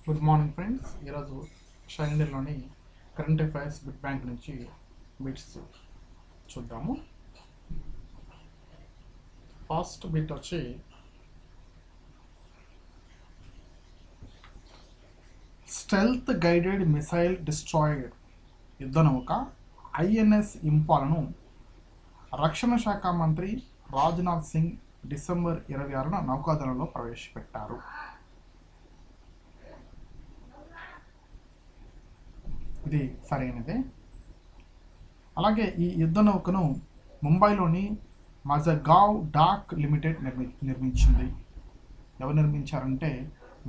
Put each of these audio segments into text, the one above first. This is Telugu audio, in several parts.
Good morning friends. ఈరోజు షైండర్లోని కరెంట్ అఫైర్స్ బిట్ బ్యాంక్ నుంచి బిట్స్ చూద్దాము. ఫస్ట్ బిట్ వచ్చి స్టెల్త్ గైడెడ్ మిసైల్ డిస్ట్రాయిడ్ యుద్ధ నౌక ఐఎన్ఎస్ ఇంపాలను రక్షణ శాఖ మంత్రి రాజ్నాథ్ సింగ్ డిసెంబర్ 26న నౌకాదళంలో ప్రవేశపెట్టారు. ఇది సరైనదే. అలాగే ఈ యుద్ధ నౌకను ముంబైలోని మజగావ్ డాక్ లిమిటెడ్ నిర్మించింది. ఎవరు నిర్మించారంటే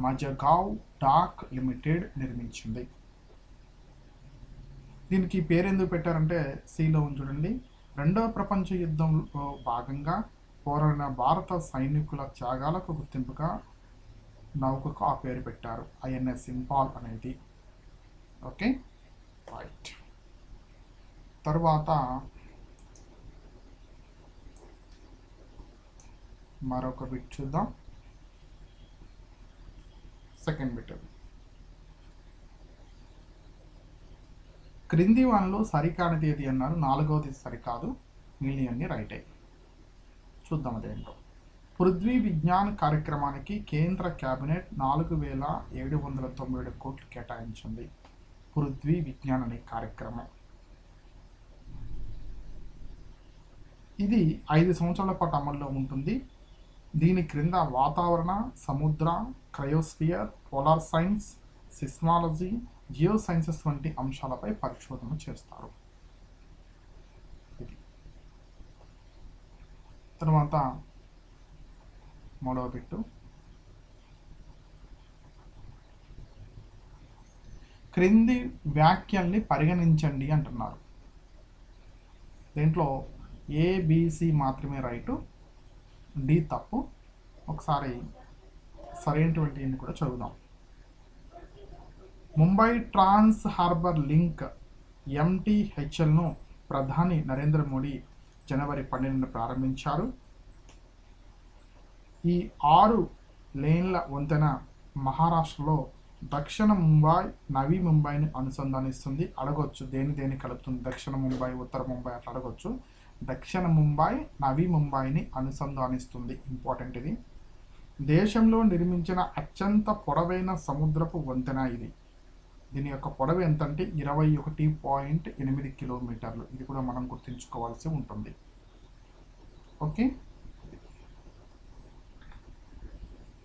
మజగావ్ డాక్ లిమిటెడ్ నిర్మించింది. దీనికి పేరు ఎందుకు పెట్టారంటే సిలో చూడండి, రెండవ ప్రపంచ యుద్ధంలో భాగంగా పోరాడిన భారత సైనికుల త్యాగాలకు గుర్తింపుగా నౌకకు ఆ పేరు పెట్టారు, ఐఎన్ఎస్ ఇంపాల్ అనేది. Okay right. తర్వాత మరొక బిట్ చూద్దాం. సెకండ్ బిట్, క్రింది వానలో సరికానిది ఏది అన్నారు, నాలుగవది సరికాదు, మిలియన్ని రైట్ అయ్యి. చూద్దాం అదేంటో. పృథ్వీ విజ్ఞాన్ కార్యక్రమానికి కేంద్ర కేబినెట్ 4797 కోట్లు కేటాయించింది. పృథ్వీ విజ్ఞాన్ అనే కార్యక్రమం ఇది 5 సంవత్సరాల పాటు అమల్లో ఉంటుంది. దీని క్రింద వాతావరణ, సముద్ర, cryosphere, polar science, seismology, geosciences వంటి అంశాలపై పరిశోధన చేస్తారు. తర్వాత మూడవ బిట్టు, క్రింది వ్యాఖ్యల్ని పరిగణించండి అంటున్నారు. దీంట్లో ఏబిసి మాత్రమే రైటు, డి తప్పు. ఒకసారి సరైనటువంటి కూడా చదువుదాం. ముంబై ట్రాన్స్ హార్బర్ లింక్ MTHLను ప్రధాని నరేంద్ర మోడీ జనవరి 12న ప్రారంభించారు. ఈ 6 లేన్ల వంతెన మహారాష్ట్రలో దక్షిణ ముంబై, నవీ ముంబైని అనుసంధానిస్తుంది. అడగొచ్చు దేని కలుపుతుంది, దక్షిణ ముంబై, ఉత్తర ముంబై అట్లా అడగొచ్చు. దక్షిణ ముంబై నవీ ముంబైని అనుసంధానిస్తుంది. ఇంపార్టెంట్ ఇది. దేశంలో నిర్మించిన అత్యంత పొడవైన సముద్రపు వంతెన ఇది. దీని యొక్క పొడవు ఎంత అంటే 21.8 కిలోమీటర్లు. ఇది కూడా మనం గుర్తుంచుకోవాల్సి ఉంటుంది. ఓకే,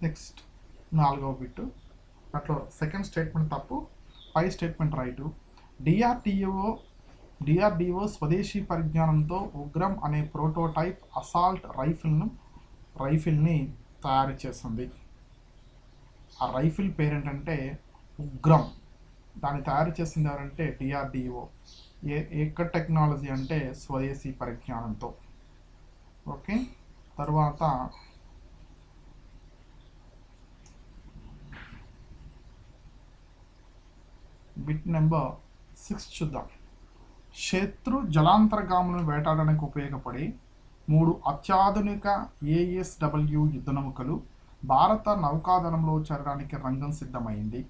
నెక్స్ట్ నాలుగవ బిట్టు. అట్లా సెకండ్ స్టేట్మెంట్ తప్పు, పై స్టేట్మెంట్ రైటు. డిఆర్డిఓ స్వదేశీ పరిజ్ఞానంతో ఉగ్రం అనే ప్రోటోటైప్ అసాల్ట్ రైఫిల్ని తయారు చేసింది. ఆ రైఫిల్ పేరేంటంటే ఉగ్రం. దాన్ని తయారు చేసింది ఎవరంటే డిఆర్డిఓ. ఎక్కడ టెక్నాలజీ అంటే స్వదేశీ పరిజ్ఞానంతో. ఓకే, తర్వాత బిట్ నెంబర్ 6 చూద్దాం. శత్రు జలాంతర్గాములను వేటాడడానికి ఉపయోగపడే 3 అత్యాధునిక ASW యుద్ధ నౌకలు భారత నౌకాదళంలో చేరడానికి రంగం సిద్ధమైంది.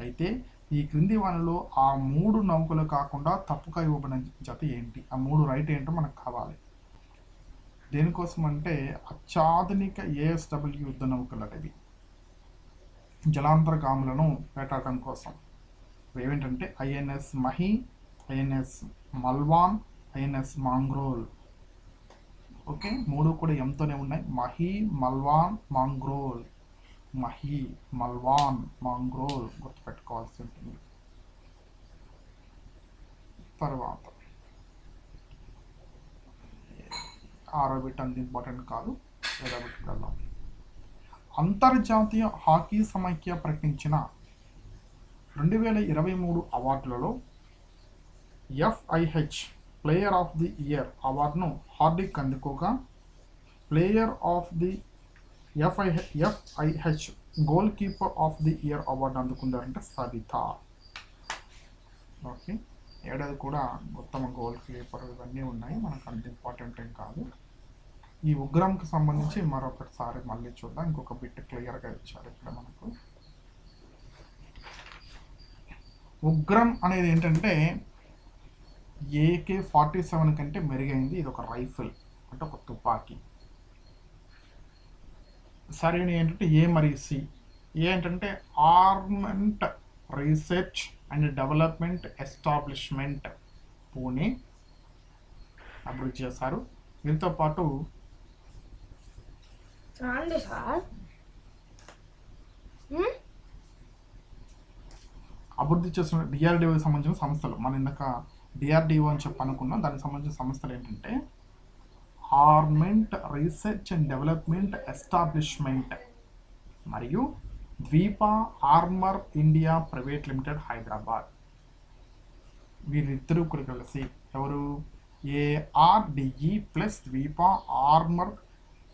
అయితే ఈ క్రింది వానిలో ఆ 3 నౌకలు కాకుండా తప్పుగా ఇవ్వబడిన జత ఏంటి? ఆ 3 రైట్ ఏంటో మనకు కావాలి. దేనికోసం అంటే అత్యాధునిక ASW యుద్ధ నౌకలు అనేవి జలాంతర్గాములను వేటాడడం కోసం. ఏమిటంటే INS Mahe, INS Malvan, INS Mangrol. Okay, 3 కూడా ఎంతోనే ఉన్నాయి. మహి, మల్వాన్, మాంగ్రోల్. మహి, మల్వాన్, మాంగ్రోల్ గుర్తుపెట్టుకోవాల్సి ఉంటుంది. తర్వాత 6వ బిట్ అంత ఇంపార్టెంట్ కాదు, 7వ బిట్కి వెళ్దాం. అంతర్జాతీయ హాకీ సమైక్య ప్రకటించిన 2023 అవార్డులలో FIH player of the year అవార్డును హార్దిక్ అందుకోగా, player of the FIH goalkeeper of the year award అందుకుందారంటే సబితా. ఓకే, 7ది కూడా ఉత్తమ గోల్ కీపర్ ఇవన్నీ ఉన్నాయి, మనకు అంత ఇంపార్టెంట్ ఏం కాదు. ఈ ఉగ్రంకి సంబంధించి మరొకసారి మళ్ళీ చూద్దాం. ఇంకొక బిట్ క్లియర్గా ఇచ్చారు ఇక్కడ మనకు. ఉగ్రం అనేది ఏంటంటే AK-47 కంటే మెరుగైంది. ఇది ఒక రైఫిల్ అంటే ఒక తుపాకీ. సరైన ఏంటంటే ఏ మరియు సి. ఏ ఏంటంటే armament research and development establishment Pune అభివృద్ధి చేశారు. దీంతో పాటు అభివృద్ధి చేసిన డిఆర్డిఓకి సంబంధించిన సంస్థలు, మన ఇందాక డిఆర్డిఓ అని చెప్పి అనుకున్నాం, దానికి సంబంధించిన సంస్థలు ఏంటంటే armament research and development establishment మరియు Dvipa armour India private limited Hyderabad. వీరిద్దరూ కూడా కలిసి ఎవరు ARDE plus Dvipa armour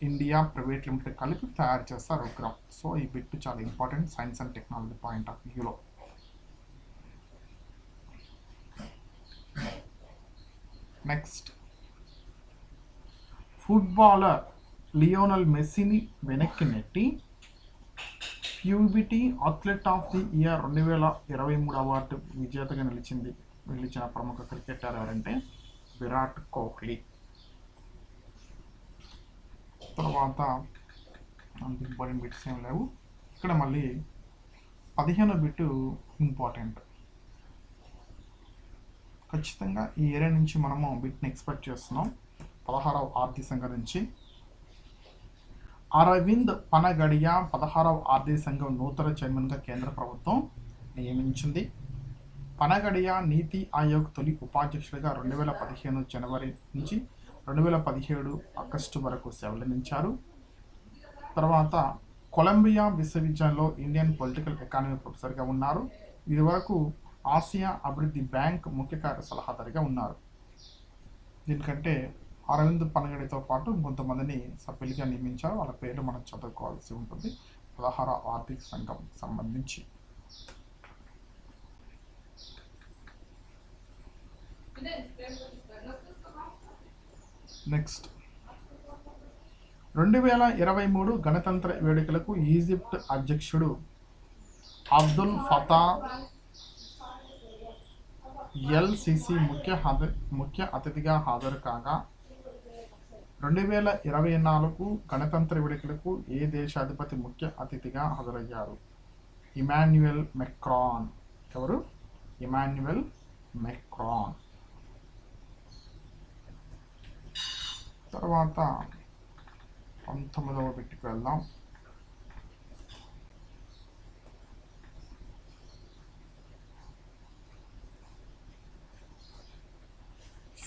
India private limited కలిపి తయారు చేస్తారు ఉగ్రం. సో ఈ బిట్ చాలా important science and technology point of వ్యూలో. నెక్స్ట్, ఫుట్బాలర్ లియోనల్ మెస్సీని వెనక్కి నెట్టి ప్యూబిటీ athlete of the year 2023 award విజేతగా నిలిచిన ప్రముఖ క్రికెటర్ ఎవరంటే విరాట్ కోహ్లీ. తర్వాత అంత ఇంపార్టెంట్ బిట్స్ ఏం లేవు. ఇక్కడ మళ్ళీ 15వ బిట్టు ఇంపార్టెంట్. ఖచ్చితంగా ఈ ఏరియా నుంచి మనము బిట్ని ఎక్స్పెక్ట్ చేస్తున్నాం. 16వ ఆర్థిక సంఘం నుంచి అరవింద్ పనగడియా 16వ ఆర్థిక సంఘం నూతన చైర్మన్గా కేంద్ర ప్రభుత్వం నియమించింది. పనగడియా నీతి ఆయోగ్ తొలి ఉపాధ్యక్షుడిగా 2015 జనవరి నుంచి 2017 ఆగస్టు వరకు సేవలందించారు. తర్వాత కొలంబియా విశ్వవిద్యాలయంలో ఇండియన్ పొలిటికల్ ఎకానమీ ప్రొఫెసర్గా ఉన్నారు. ఇది వరకు ఆసియా అభివృద్ధి బ్యాంక్ ముఖ్య కార్య సలహాదారుగా ఉన్నారు. దీనికంటే అరవింద్ పనగడితో పాటు కొంతమందిని సభ్యులుగా నియమించారు. వాళ్ళ పేరు మనం చదువుకోవాల్సి ఉంటుంది 16వ ఆర్థిక సంఘం సంబంధించి. నెక్స్ట్, 2023 గణతంత్ర వేడుకలకు ఈజిప్ట్ అధ్యక్షుడు అబ్దుల్ ఫతా ఎల్-సిసి ముఖ్య అతిథిగా హాజరు కాగా 2024 గణతంత్ర వేడుకలకు ఏ దేశాధిపతి ముఖ్య అతిథిగా హాజరయ్యారు? Emmanuel Macron. ఎవరు? Emmanuel Macron. తర్వాత 19వ బిట్కి వెళ్దాం.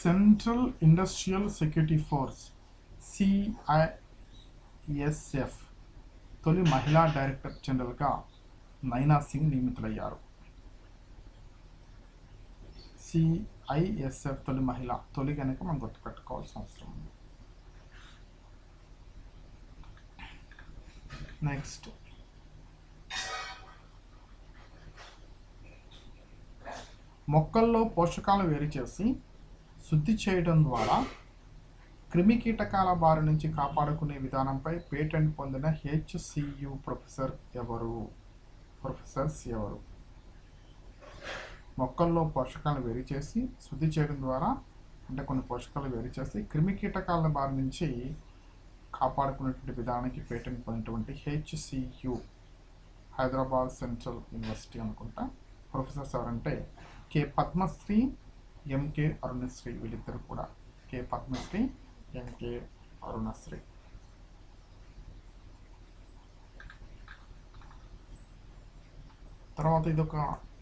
Central industrial security force CISF తొలి మహిళా డైరెక్టర్ జనరల్గా నైనా సింగ్ నియమితులయ్యారు. CISF తొలి మహిళ, తొలి కనుక మనం గుర్తుపెట్టుకోవాల్సిన అవసరం ఉంది. నెక్స్ట్, మొక్కల్లో పోషకాలు వేరు చేసి శుద్ధి చేయడం ద్వారా క్రిమి కీటకాల బారి నుంచి కాపాడుకునే విధానంపై పేటెంట్ పొందిన HCU ప్రొఫెసర్స్ ఎవరు? మొక్కల్లో పోషకాలు వేరు చేసి శుద్ధి చేయడం ద్వారా, అంటే కొన్ని పోషకాలు వేరు చేసి క్రిమి కీటకాల బారి నుంచి కాపాడుకునేటువంటి విధానానికి పేటెంట్ పొందినటువంటి HCU హైదరాబాద్ సెంట్రల్ యూనివర్సిటీ అనుకుంటా. ప్రొఫెసర్స్ ఎవరంటే K పద్మశ్రీ, MK అరుణశ్రీ. వీళ్ళిద్దరు కూడా K పద్మశ్రీ, MK అరుణశ్రీ. తర్వాత ఇది ఒక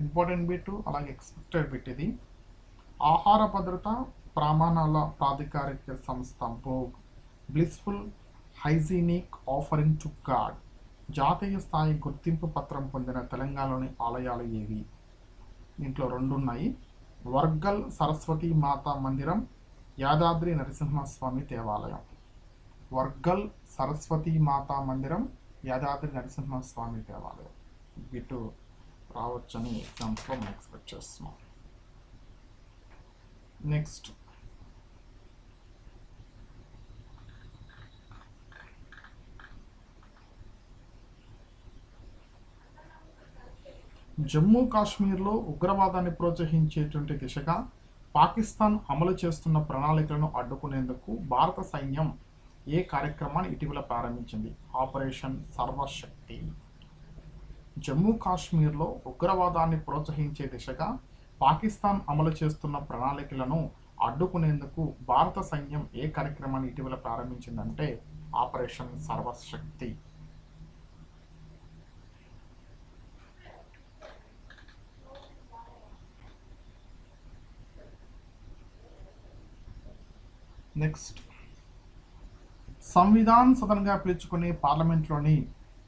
ఇంపార్టెంట్ బిట్, అలాగే ఎక్స్పెక్టెడ్ బిట్. ఇది ఆహార భద్రత ప్రమాణాల ప్రాధికారిక సంస్థ board blissful hygienic offering to God జాతీయ స్థాయి గుర్తింపు పత్రం పొందిన తెలంగాణలోని ఆలయాలు ఏవి? దీంట్లో 2 ఉన్నాయి. వర్గల్ సరస్వతి మాతా మందిరం, యాదాద్రి నరసింహస్వామి దేవాలయం. వర్గల్ సరస్వతి మాతా మందిరం, యాదాద్రి నరసింహస్వామి దేవాలయం. బిట్టు రావచ్చని ఎగ్జామ్స్లో మనం ఎక్స్పెక్ట్ చేస్తున్నాం. నెక్స్ట్, జమ్మూ కాశ్మీర్లో ఉగ్రవాదాన్ని ప్రోత్సహించేటువంటి దిశగా పాకిస్తాన్ అమలు చేస్తున్న ప్రణాళికలను అడ్డుకునేందుకు భారత సైన్యం ఏ కార్యక్రమాన్ని ఇటీవల ప్రారంభించింది? ఆపరేషన్ సర్వశక్తి. జమ్మూ కాశ్మీర్లో ఉగ్రవాదాన్ని ప్రోత్సహించే దిశగా పాకిస్తాన్ అమలు చేస్తున్న ప్రణాళికలను అడ్డుకునేందుకు భారత సైన్యం ఏ కార్యక్రమాన్ని ఇటీవల ప్రారంభించిందంటే ఆపరేషన్ సర్వశక్తి. నెక్స్ట్, సంవిధాన్ సదన్గా పిలుచుకునే పార్లమెంట్లోని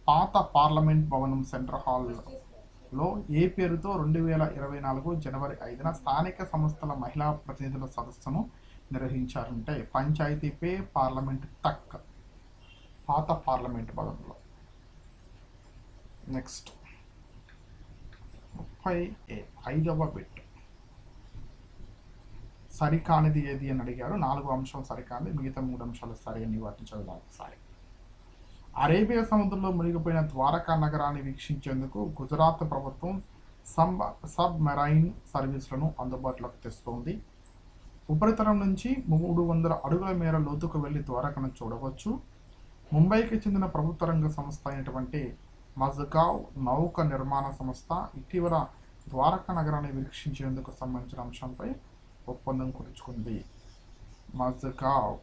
పాత పార్లమెంట్ భవనం సెంట్రల్ హాల్లో ఏ పేరుతో 2024 జనవరి 5న స్థానిక సంస్థల మహిళా ప్రతినిధుల సదస్సును నిర్వహించారంటే పంచాయతీ పే పార్లమెంట్ తక్, పాత పార్లమెంట్ భవనంలో. నెక్స్ట్ 35వ బిట్, సరికానిది ఏది అని అడిగారు. 4వ అంశం సరికానిది, మిగతా 3 అంశాలు సరి అని వాటిని చదువుదాం ఒకసారి. అరేబియా సముద్రంలో మునిగిపోయిన ద్వారకా నగరాన్ని వీక్షించేందుకు గుజరాత్ ప్రభుత్వం సబ్ మెరైన్ సర్వీసులను అందుబాటులోకి తెస్తోంది. ఉపరితలం నుంచి 300 అడుగుల మేర లోతుకు వెళ్లి ద్వారకను చూడవచ్చు. ముంబైకి చెందిన ప్రభుత్వ రంగ సంస్థ అయినటువంటి మజ్గావ్ నౌక నిర్మాణ సంస్థ ఇటీవల ద్వారకా నగరాన్ని వీక్షించేందుకు సంబంధించిన అంశంపై ఒప్పందం కుదుర్చుకుంది. మజ్గావ్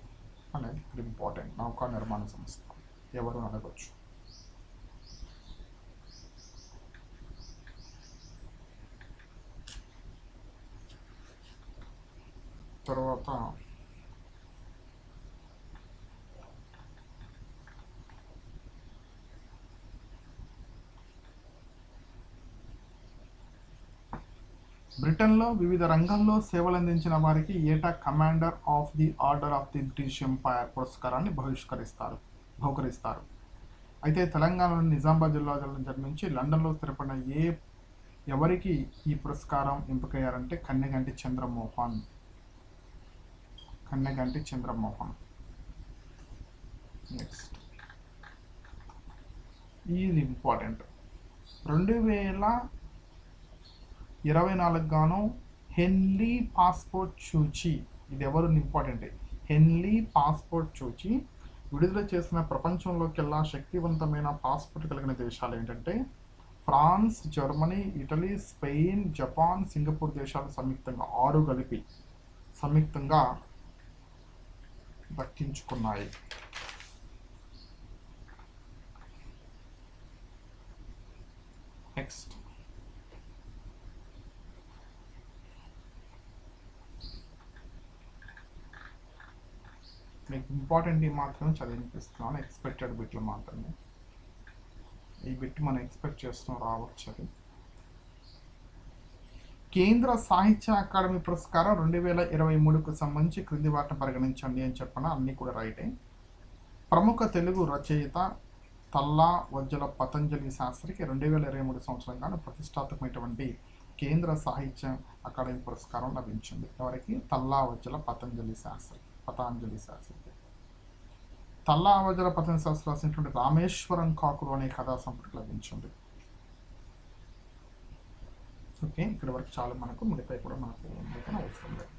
అనేది ఇంపార్టెంట్ నౌకా నిర్మాణ సంస్థ, ఎవరు అడగచ్చు. తర్వాత బ్రిటన్లో వివిధ రంగాల్లో సేవలందించిన వారికి ఏటా commander of the order of the British empire పురస్కారాన్ని బహుకరిస్తారు. అయితే తెలంగాణలోని నిజామాబాద్ జిల్లాలో జన్మించి లండన్లో స్థిరపడిన ఎవరికి ఈ పురస్కారం ఎంపికయ్యారంటే కన్నెగంటి చంద్రమోహన్. నెక్స్ట్, ఇది ఇంపార్టెంట్. 2024 గాను హెన్లీ పాస్పోర్ట్ సూచి, ఇది ఎవరు ఇంపార్టెంట్, హెన్లీ పాస్పోర్ట్ సూచి విడుదల చేసిన ప్రపంచంలోకెల్లా శక్తివంతమైన పాస్పోర్ట్ కలిగిన దేశాలు ఏంటంటే France, Germany, Italy, Spain, Japan, Singapore దేశాలు సంయుక్తంగా 6 కలిపి సంయుక్తంగా దక్కించుకున్నాయి. నెక్స్ట్, మీకు ఇంపార్టెంట్ మాత్రమే చదివినిపిస్తున్నాను, ఎక్స్పెక్టెడ్ బిట్లు మాత్రమే. ఈ బిట్ మనం ఎక్స్పెక్ట్ చేస్తున్నాం రావచ్చు. అది కేంద్ర సాహిత్య అకాడమీ పురస్కారం 2023కు సంబంధించి క్రింది వాటిని పరిగణించండి అని చెప్పిన అన్నీ కూడా రైటే. ప్రముఖ తెలుగు రచయిత తల్లా వజ్జల పతంజలి శాస్త్రికి 2023 సంవత్సరం గాను ప్రతిష్టాత్మకమైనటువంటి కేంద్ర సాహిత్య అకాడమీ పురస్కారం లభించింది. ఎవరికి? తల్లా వజ్జల పతంజలి శాస్త్రి. తల్లా వజ్జల పతంజలి శాస్త్రి రాసినటువంటి రామేశ్వరం కాకులు అనే కథా సంపుటికి లభించింది. ఓకే, ఇక్కడ వరకు చాలా మనకు, మిగతా కూడా మనకు అవసరం లేదు.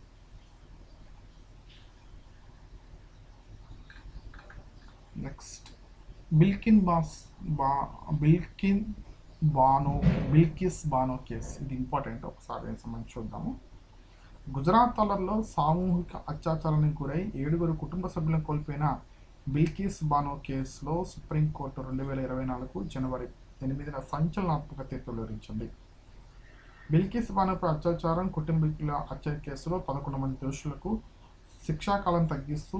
నెక్స్ట్, బిల్కిస్ బానో కేసు, ఇది ఇంపార్టెంట్, ఒకసారి సంబంధించి చూద్దాము. గుజరాత్ అల్లర్లో సామూహిక అత్యాచారానికి గురై 7 కుటుంబ సభ్యులను కోల్పోయిన బిల్కిస్ బానో కేసులో సుప్రీంకోర్టు 2024 జనవరి 8న సంచలనాత్మక తీర్పు వెలువరించింది. బిల్కిస్ బానోపై అత్యాచారం, కుటుంబీకుల హత్య కేసులో 11 మంది దోషులకు శిక్షాకాలం తగ్గిస్తూ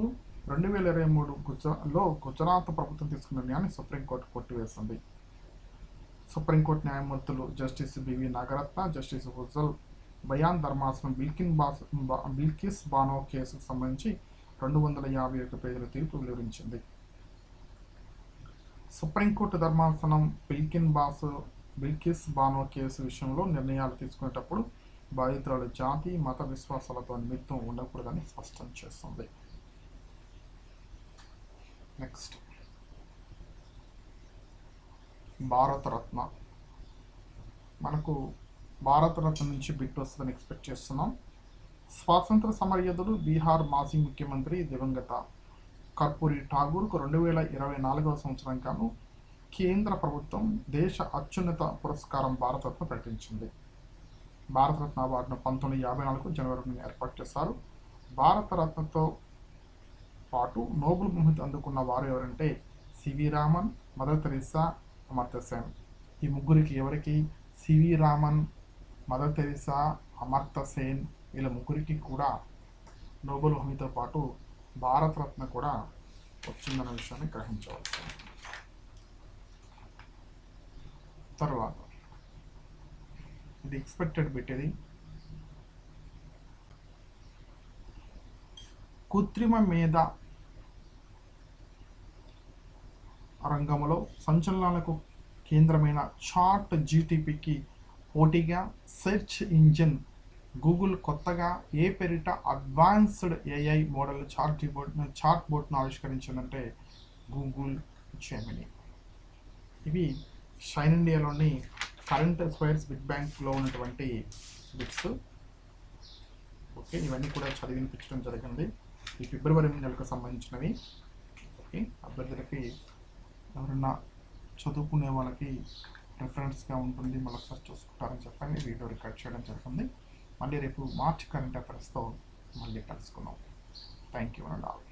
2023లో గుజరాత్ ప్రభుత్వం తీసుకున్న నిర్ణయాన్ని సుప్రీంకోర్టు కొట్టివేసింది. సుప్రీంకోర్టు న్యాయమూర్తులు justice BV Nagarathna, justice Ujjal Bhuyan ధర్మాసనం బిల్కిస్ బానో కేసుకు సంబంధించి 251 పేజీల తీర్పు వెలువరించింది. సుప్రీంకోర్టు ధర్మాసనం బిల్కిస్ బానో కేసు విషయంలో నిర్ణయాలు తీసుకునేటప్పుడు బాధితురాలు జాతి, మత విశ్వాసాలతో నిమిత్తం ఉండకూడదని స్పష్టం చేస్తుంది. నెక్స్ట్, భారతరత్న మనకు భారతరత్న నుంచి బిట్ వస్తుందని ఎక్స్పెక్ట్ చేస్తున్నాం. స్వాతంత్ర సమరయోధుడు బీహార్ మాజీ ముఖ్యమంత్రి దివంగత కర్పూరి ఠాగూర్కు 2024వ సంవత్సరం గాను కేంద్ర ప్రభుత్వం దేశ అత్యున్నత పురస్కారం భారతరత్న ప్రకటించింది. భారతరత్న అవార్డును 1954 జనవరి 2 ఏర్పాటు చేశారు. భారతరత్నతో పాటు నోబెల్ బహుమతి అందుకున్న వారు ఎవరంటే సివి రామన్, మదర్ తెరీసా, అమర్త్య సేన్. ఈ ముగ్గురికి ఎవరికి సివి రామన్, మదర్ తెరీసా, అమర్త్య సేన్ వీళ్ళ ముగ్గురికి కూడా నోబెల్ బహుమతితో పాటు భారతరత్న కూడా వచ్చిందన్న విషయాన్ని గ్రహించవచ్చు. తర్వాత ఇది ఎక్స్పెక్టెడ్ బిట్. ఇది కృత్రిమ మేధ రంగంలో సంచలనాలకు కేంద్రమైన చాట్ జీటీపీకి పోటీగా సెర్చ్ ఇంజిన్ గూగుల్ కొత్తగా ఏ పేరిట అడ్వాన్స్డ్ ఏఐ మోడల్ చాట్ బోట్ను ఆవిష్కరించిందంటే గూగుల్ జెమినీ. ఇవి షైన్ ఇండియాలోని కరెంట్ అఫైర్స్ బిగ్ బ్యాంక్లో ఉన్నటువంటి బిట్స్. ఓకే, ఇవన్నీ కూడా చదివి వినిపించడం జరిగింది. ఈ ఫిబ్రవరి నెలకు సంబంధించినవి. ఓకే, అభ్యర్థులకి ఎవరన్నా చదువుకునే వాళ్ళకి రెఫరెన్స్గా ఉంటుంది, మళ్ళీ ఒకసారి చూసుకుంటారని చెప్పని వీడియో రికార్డ్ చేయడం జరిగింది. మళ్ళీ రేపు మార్చ్ కరెంట్ అఫైర్స్తో మళ్ళీ కలుసుకున్నాం. Thank you and all.